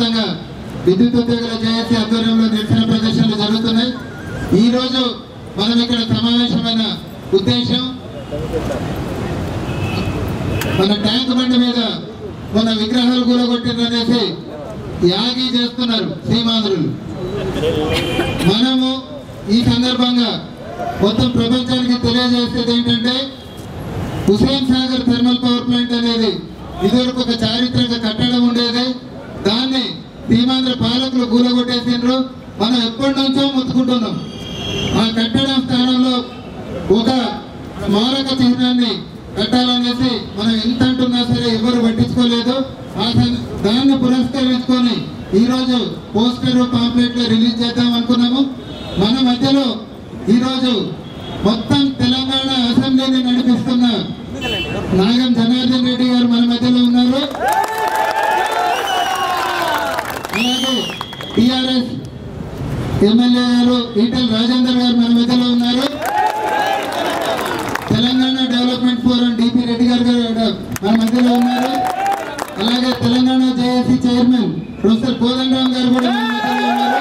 వ్యాప్తంగా విద్యుత్ ఉద్యోగుల జేఏసీ ఆధ్వర్యంలో నిరసన ప్రదర్శనలు జరుగుతున్నాయి. ఈ రోజు మనం ఇక్కడ సమావేశమైన ఉద్దేశం మన ట్యాంక్ బండి మీద మన విగ్రహాలు కూలగొట్టిందనేసి యాగి చేస్తున్నారు సీమాంధ్రులు. మనము ఈ సందర్భంగా మొత్తం ప్రపంచానికి తెలియజేసేది ఏంటంటే Hussain Sagar thermal power plant అనేది ఇదివరకు ఒక చారిత్రక కట్టడం ఉండేది. దాన్ని సీమాంధ్ర పాలకులు కూలగొట్టేసిండ్రు. మనం ఎప్పటి నుంచో ముత్తుకుంటున్నాం. ఆ కట్టడం స్థానంలో ఒక స్మారక చిహ్నాన్ని కట్టాలనేసి మనం ఎంత అంటున్నా సరే ఎవరు పట్టించుకోలేదు. దాన్ని పురస్కరించుకొని ఈరోజు పోస్టర్ పాంప్లెట్లు రిలీజ్ చేద్దాం అనుకున్నాము. మన మధ్యలో ఈరోజు మొత్తం తెలంగాణ అసెంబ్లీని నడిపిస్తున్న నాగం జనార్దన్ రెడ్డి గారు మన మధ్యలో ఉన్నారు. అలాగే టిఆర్ఎస్ ఎమ్మెల్యే గారు ఈటెల రాజేందర్ గారు మన మధ్యలో ఉన్నారు. Telangana development forum DP Reddy గారు మన మధ్యలో ఉన్నారు. అలాగే Telangana JAC chairman professor Kodandaram గారు కూడా మన మధ్యలో ఉన్నారు.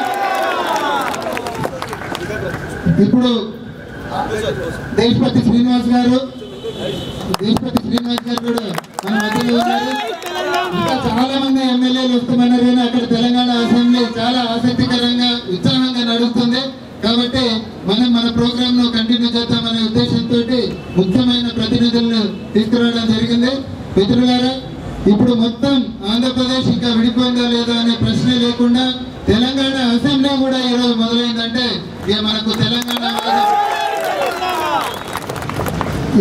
ఇప్పుడు దేశపతి శ్రీనివాస్ గారు కూడా మన మధ్యలో ఉన్నారు. ఇంకా చాలా మంది ఎమ్మెల్యేలు వస్తామన్నారు కానీ అక్కడ తెలంగాణ అసెంబ్లీ చాలా ఆసక్తికరంగా ఉత్సాహంగా నడుస్తుంది. కాబట్టి మనం మన ప్రోగ్రామ్ ను కంటిన్యూ చేద్దామనే ఉద్దేశంతో ముఖ్యమైన ప్రతినిధులను తీసుకురావడం జరిగింది. మిత్రులారా, ఇప్పుడు మొత్తం ఆంధ్రప్రదేశ్ ఇంకా విడిపోయిందా లేదా అనే ప్రశ్న లేకుండా తెలంగాణ అసెంబ్లీ కూడా ఈరోజు మొదలైందంటే ఇక మనకు తెలంగాణ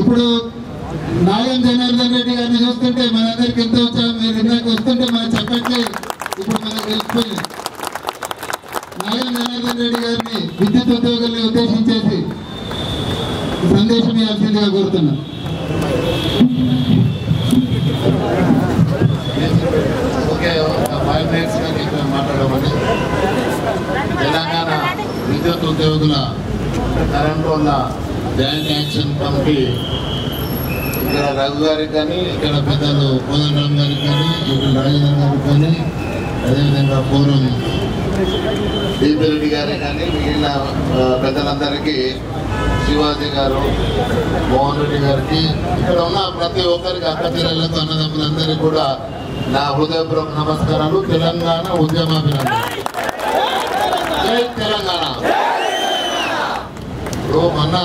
ఇప్పుడు నాగం జనార్దన్ రెడ్డి గారిని చూస్తుంటే మనందరికి ఎంతో ఉత్సాహం. మీరు ఇందాక వస్తుంటే మనం చెప్పట్లే ఇప్పుడు మనకు తెలిసిపోయింది. నాగం జనార్దన్ రెడ్డి గారిని విద్యుత్ ఉద్యోగుల్ని ఉద్దేశించేసి సందేశం ఇవ్వాల్సిందిగా కోరుతున్నాం. మాట్లాడమని తెలంగాణ విద్యుత్ ఉద్యోగుల కరెంట్ వల్ల జాయింట్ యాక్షన్ కమిటీ ఇక్కడ రఘు గారికి కానీ, ఇక్కడ పెద్దలు కోదండరామ్ గారికి కానీ, ఇక్కడ రాజేంద్ర గారికి కానీ, అదేవిధంగా ఫోరం డిపి రెడ్డి గారికి కానీ, మిగిలిన పెద్దలందరికీ, శివాజీ గారు, మోహన్ రెడ్డి గారికి, ఇక్కడ ఉన్న ప్రతి ఒక్కరికి అక్కచెల్లెళ్లకు అన్నదమ్ములందరికీ కూడా నా హృదయపూర్వక నమస్కారాలు. తెలంగాణ ఉద్యమాభినందనలు. జై తెలంగాణ. ఇప్పుడు మొన్న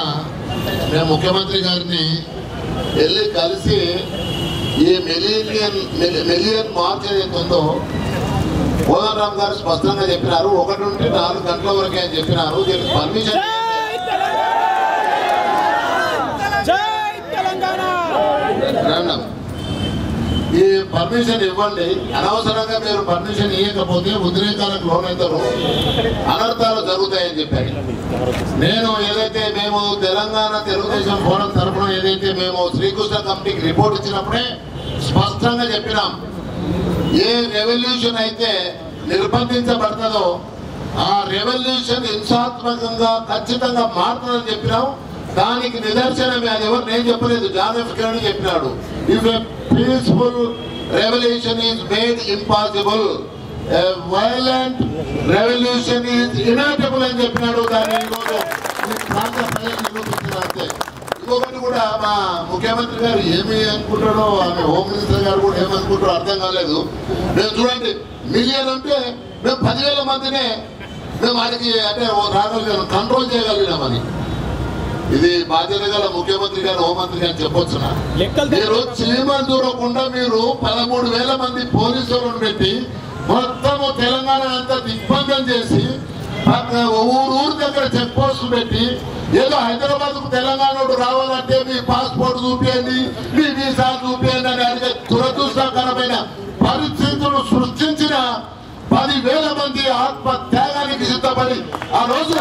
మేము ముఖ్యమంత్రి గారిని వెళ్ళి కలిసి ఈ మిలియన్ మార్చ్ ఏదైతే ఉందో కోదండరామ్ గారు స్పష్టంగా చెప్పినారు. 1 నుండి 4 గంటల వరకే అని చెప్పినారు. దీనికి పర్మిషన్ ఈ పర్మిషన్ ఇవ్వండి. అనవసరంగా మీరు పర్మిషన్ ఇవ్వకపోతే ఉద్రేకాలకు లోనవుతారు, అనర్థాలు జరుగుతాయని చెప్పారు. నేను ఏదైతే మేము తెలంగాణ తెలుగుదేశం ఫోరం తరఫున ఏదైతే మేము శ్రీకృష్ణ కమిటీకి రిపోర్ట్ ఇచ్చినప్పుడే స్పష్టంగా చెప్పినాం, ఏ రెవల్యూషన్ అయితే నిర్బంధించబడుతుందో ఆ రెవల్యూషన్ హింసాత్మకంగా ఖచ్చితంగా మారుతుందని చెప్పినాం. దానికి నిదర్శనమే అది. ఎవరు నేను చెప్పలేదు, జాన్ ఎఫ్ కెనడీ చెప్పినాడు. If a peaceful revolution is made impossible, a violent revolution is inevitable అని చెప్పినాడు. దాన్ని ఈరోజు ప్రాంత ప్రజలు నిరూపించినంతే. ఇంకొకటి కూడా మా ముఖ్యమంత్రి గారు ఏమి అనుకుంటాడో, ఆమె హోమ్ మినిస్టర్ గారు కూడా ఏమనుకుంటారో అర్థం కాలేదు. మేము చూడండి, మిలియన్ అంటే మేము 10,000 మందినే మేము వారికి అంటే రాగలిగాం, కంట్రోల్ చేయగలిగినామని. ఇది బాధ్యత గల ముఖ్యమంత్రి గారు, హోంమంత్రి గారు చెప్పొచ్చునా? మీరు చీమలు దూరకుండా మీరు 13,000 మంది పోలీసులను పెట్టి మొత్తము తెలంగాణ అంతా దిగ్బంధం చేసి ఊరు దగ్గర చెక్ పోస్ట్ పెట్టి ఏదో హైదరాబాద్ కు తెలంగాణ రావాలంటే మీ పాస్పోర్ట్ చూపించండి, మీ వీసా చూపించండి అని అడిగే దురదృష్టకరమైన పరిస్థితులు సృష్టించిన 10,000 మంది ఆత్మత్యాగానికి సిద్ధపడి ఆ రోజు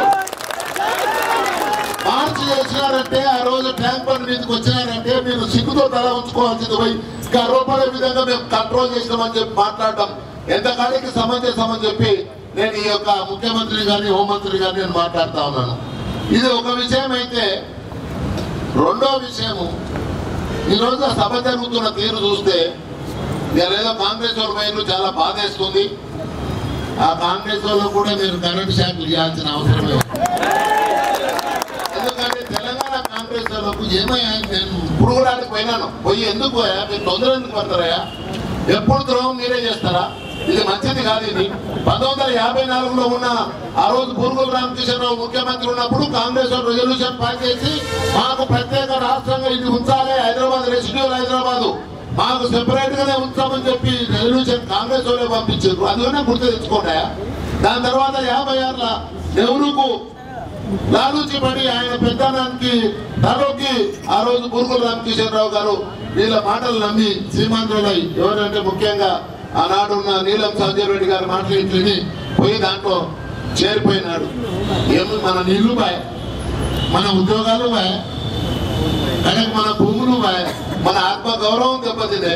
మార్చి చేసినారంటే, ఆ రోజు ట్యాంక్ బండ్ మీదకి వచ్చినారంటే మీరు సిగ్గుతో తల ఉంచుకోవాల్సింది పోయి గర్వపడే విధంగా మేము కంట్రోల్ చేసినామని చెప్పి మాట్లాడటం ఎంతకాడికి సమంజసమని చెప్పి నేను ఈ యొక్క ముఖ్యమంత్రి గారిని, హోంమంత్రి గారిని నేను మాట్లాడుతా ఉన్నాను. ఇది ఒక విషయం అయితే, రెండో విషయము ఈరోజు ఆ సభ జరుగుతున్న తీరు చూస్తే ఏదో కాంగ్రెస్ వాళ్ళు చాలా బాధేస్తుంది. ఆ కాంగ్రెస్ వాళ్ళు కూడా మీరు కరెంట్ షాక్లు ఇవ్వాల్సిన అవసరం లేదు. ఎందుకంటే తెలంగాణ కాంగ్రెస్ వాళ్ళకు ఏమయ్యా, నేను ఇప్పుడు కూడా పోయినాను, పోయి ఎందుకు మీరు తొందర ఎందుకు పడతారయ్యా, ఎప్పుడు ద్రోహం మీరే చేస్తారా, ఇది మంచిది కాదు. ఇది 1954లో ఉన్న ఆ రోజు పూర్గుల రామకృష్ణరావు ముఖ్యమంత్రి ఉన్నప్పుడు కాంగ్రెస్ రెజల్యూషన్ పాస్ చేసి మాకు ప్రత్యేక రాష్ట్రంగా ఇది ఉంచాలి, హైదరాబాద్ రెసిడ్యూల్ హైదరాబాద్ మాకు సెపరేట్ గానే ఉంచామని చెప్పి రెజల్యూషన్ కాంగ్రెస్ వాళ్ళే పంపించారు. అదిలోనే గుర్తు తెచ్చుకోండి. దాని తర్వాత 56ల నెహ్రూకు లాలూచి పడి ఆయన పెద్దనానికి తలోకి ఆ రోజు పూర్గుల రామకృష్ణరావు గారు వీళ్ళ మాటలు నమ్మి సీమాంధ్రులై ఎవరంటే ముఖ్యంగా ఆనాడున్న నీలం సంజయ్ రెడ్డి గారి మాటలు ఇంటిని పోయి దాంట్లో చేరిపోయినాడు. ఏమి మన నీళ్లు బాయ్, మన ఉద్యోగాలు బాయ్, కనుక మన భూములు బాయ్, మన ఆత్మ గౌరవం దెబ్బతినే.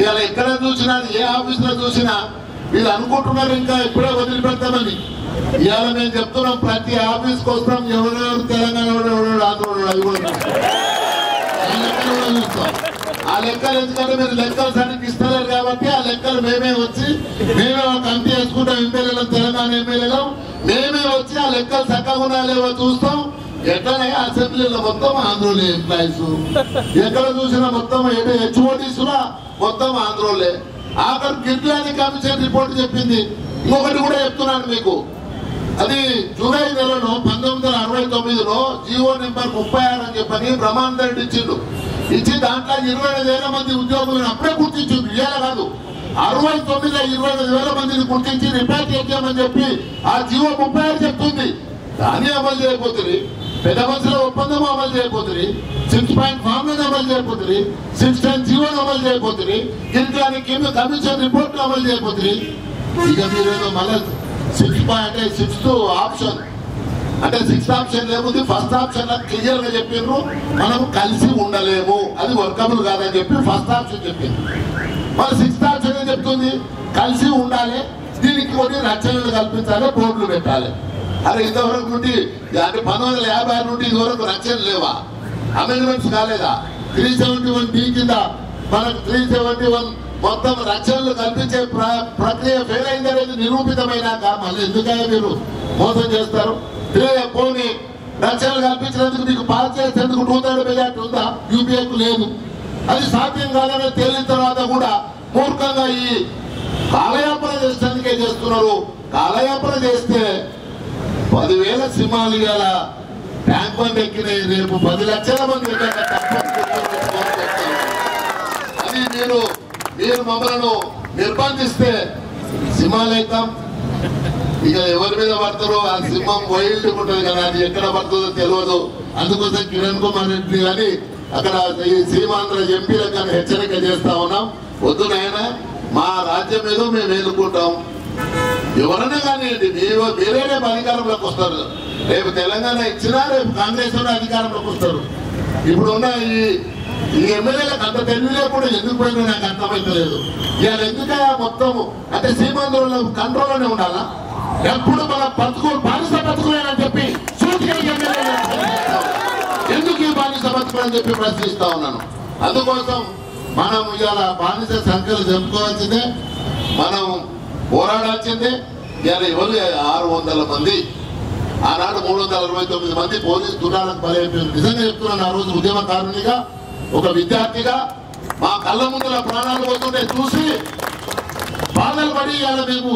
ఇవాళ ఎక్కడ చూసినా ఏ ఆఫీస్ లో చూసినా వీళ్ళు అనుకుంటున్నారు ఇంకా ఇప్పుడే వదిలిపెడతామని. ఇవాళ మేము చెప్తున్నాం ప్రతి ఆఫీస్కి వస్తాం, ఎవరెవరు తెలంగాణ ఆంధ్ర అది కూడా చూస్తాం. ఆ లెక్కలు ఎందుకంటే మీరు లెక్కలు సరిగ్గా ఇస్తలేరు కాబట్టి ఆ లెక్కలు మేమే వచ్చి మేమే ఒక కమిటీ వేసుకుంటాం. ఎమ్మెల్యేలు తెలంగాణ ఎమ్మెల్యేలు మేమే వచ్చి ఆ లెక్కలు చక్కగా ఉన్నాయో చూస్తాం. ఎక్కడనే అసెంబ్లీలో మొత్తం ఆంధ్రోలే ఎంప్లాయీస్, ఎక్కడ చూసినా మొత్తం హెచ్ఓటీస్ మొత్తం ఆంధ్రోలే. ఆఖరి గిరిజన కమిషన్ రిపోర్ట్ చెప్పింది. ఇంకొకటి కూడా చెప్తున్నాను మీకు, అది జూలై నెలలో 1969లో జీవో నెంబర్ 36 అని చెప్పని బ్రహ్మానంద రెడ్డి ఇచ్చిండు. ఇచ్చి దాంట్లో 25,000 మంది ఉద్యోగులను అప్పుడే గుర్తించింది. ఇవాళ కాదు, 69లో 25,000 మందిని గుర్తించి రిపేర్ చేద్దామని చెప్పి ఆ జీవో 36 చెప్తుంది. దాన్ని అమలు చేయబోతుంది. పెద్ద మనుషుల ఒప్పందం అమలు చేయబోతుంది. 6 పాయింట్ ఫార్ములను అమలు చేయబోతుంది. 610 జీవోను అమలు చేయబోతుంది. గిరిజన కమిషన్ రిపోర్ట్ అమలు చేయబోతుంది. ఇక మీరేదో మళ్ళీ 6th ఆప్షన్ అంటే 6th ఆప్షన్ లేకపోతే ఫస్ట్ ఆప్షన్ క్లియర్ గా చెప్పిండ్రు, మనం కలిసి ఉండలేము, అది వర్కబుల్ కాదని చెప్పి ఫస్ట్ ఆప్షన్ చెప్పింది. మరి 6th ఆప్షన్ ఏం చెప్తుంది, కలిసి ఉండాలి, దీనికి కొన్ని రచనలు కల్పించాలి, బోర్డులు పెట్టాలి. అరే ఇంతవరకు నుండి అంటే 1956 నుండి ఇదివరకు రచనలు లేవా, అమెండ్మెంట్స్ కాలేదా? 371B కింద మనకు 371 మొత్తం రక్షణలు కల్పించే ప్రక్రియ ఫెయిల్ అయిందనేది నిరూపితమైనాక మళ్ళీ ఎందుకైనా మీరు మోసం చేస్తారు? పోనీ రక్షణలు కల్పించినందుకు మీకు పాస్ చేసేందుకు 2/3 మెజార్టీ ఉందా? యూపీఏకు లేదు. అది సాధ్యం కాదని తేలిన తర్వాత కూడా మూర్ఖంగా ఈ కాలయాపన చేసేందుకే చేస్తున్నారు. కాలయాపన చేస్తే 10,000 సింహాలు గల ట్యాంక్ బండ్ ఎక్కినాయి, రేపు 10 లక్షల మంది అది మీరు మమ్మల్ని నిర్బంధిస్తే సింహాలైతాం. ఇక ఎవరి మీద పడతారో ఆ సింహం వైల్డ్ ఉంటుంది కదా, అది ఎక్కడ పడుతుందో తెలియదు. అందుకోసం కిరణ్ కుమార్ రెడ్డి కానీ అక్కడ ఈ సీమాంధ్ర ఎంపీలకు కానీ హెచ్చరిక చేస్తా ఉన్నాం. వద్దు నాయన, మా రాజ్యం ఏదో మేము ఎన్నుకుంటాం, ఎవరైనా కానివ్వండి, మీరే రేపు అధికారంలోకి వస్తారు. రేపు తెలంగాణ ఇచ్చినా రేపు కాంగ్రెస్ అధికారంలోకి వస్తారు. ఇప్పుడున్న ఈ ఎమ్మెల్యేలకు అంత తెలివిలో కూడా ఎందుకు పోయినా నాకు అర్థమైతలేదు. ఇవాళ ఎందుకయా మొత్తం అంటే సీమాంధ్రుల కంట్రోల్లోనే ఉండాలా? ఎప్పుడు మన బతుకులు బానిస బతుకులేనని చెప్పి ఎందుకు ఈ బానిస బతుకులని చెప్పి ప్రశ్నిస్తా ఉన్నాను. అందుకోసం మనం ఇవాళ బానిస సంఖ్యలు చెప్పుకోవాల్సిందే, మనం పోరాడాల్సిందే. ఇవాళ ఎవరు 600 మంది, ఆనాడు 369 మంది పోలీసు దురాలకు బలైపోయింది. నిజంగా చెప్తున్నాను, ఆ రోజు ఉద్యమకారునిగా ఒక విద్యార్థిగా మా కళ్ళ ముందుల ప్రాణాలు పోతుంటే చూసి బాధలు పడి ఇవాళ మేము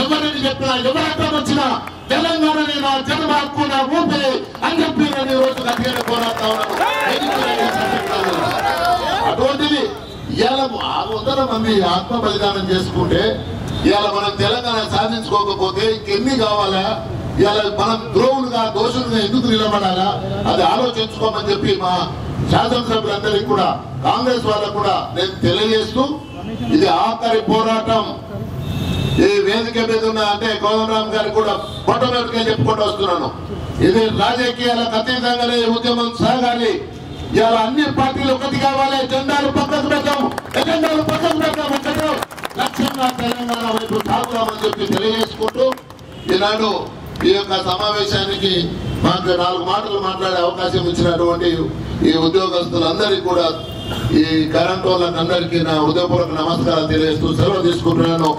ఎవరిని చెప్పినా ఎవరి అర్థం వచ్చినా తెలంగాణని నా జన్మ హక్కు నా ఊపిరి అని చెప్పి నేను ఈ రోజు గట్టిగా పోరాడుతా ఉన్నాను. అటువంటిది ఇవాళ 600 మంది ఆత్మ బలిదానం చేసుకుంటే ఇవాళ మనం తెలంగాణ సాధించుకోకపోతే ఇంకెన్ని కావాలా? ఇవాళ మనం ద్రోహులుగా దోషులుగా ఎందుకు నిలబడాలా? అది ఆలోచించుకోమని చెప్పి మా శాసనసభ్యులందరికీ కూడా కాంగ్రెస్ వాళ్ళకు కూడా నేను తెలియజేస్తూ, ఇది ఆఖరి పోరాటం. ఈ వేదిక మీద ఉన్న అంటే కోదండరామ్ గారికి కూడా మొట్టమొదటిగా చెప్పుకుంటూ వస్తున్నాను, ఇది రాజకీయాలకు అతీతంగానే ఉద్యమం సాగాలి. ఇవాళ అన్ని పార్టీలు ఒకటి కావాలి, జెండాలు పక్కకు పెడతాం, ఎజెండాలు పక్కకు పెడతాం, ఒకటే లక్ష్యంగా తెలంగాణ వైపు సాగుదామని చెప్పి తెలియజేసుకుంటూ ఈనాడు ఈ యొక్క సమావేశానికి మాకు 4 మాటలు మాట్లాడే అవకాశం ఇచ్చినటువంటి ఈ ఉద్యోగస్తులందరికీ కూడా ఈ కరెంట్ వాళ్ళందరికీ నా హృదయపూర్వక నమస్కారాలు తెలియజేస్తూ సెలవు తీసుకుంటున్నాను.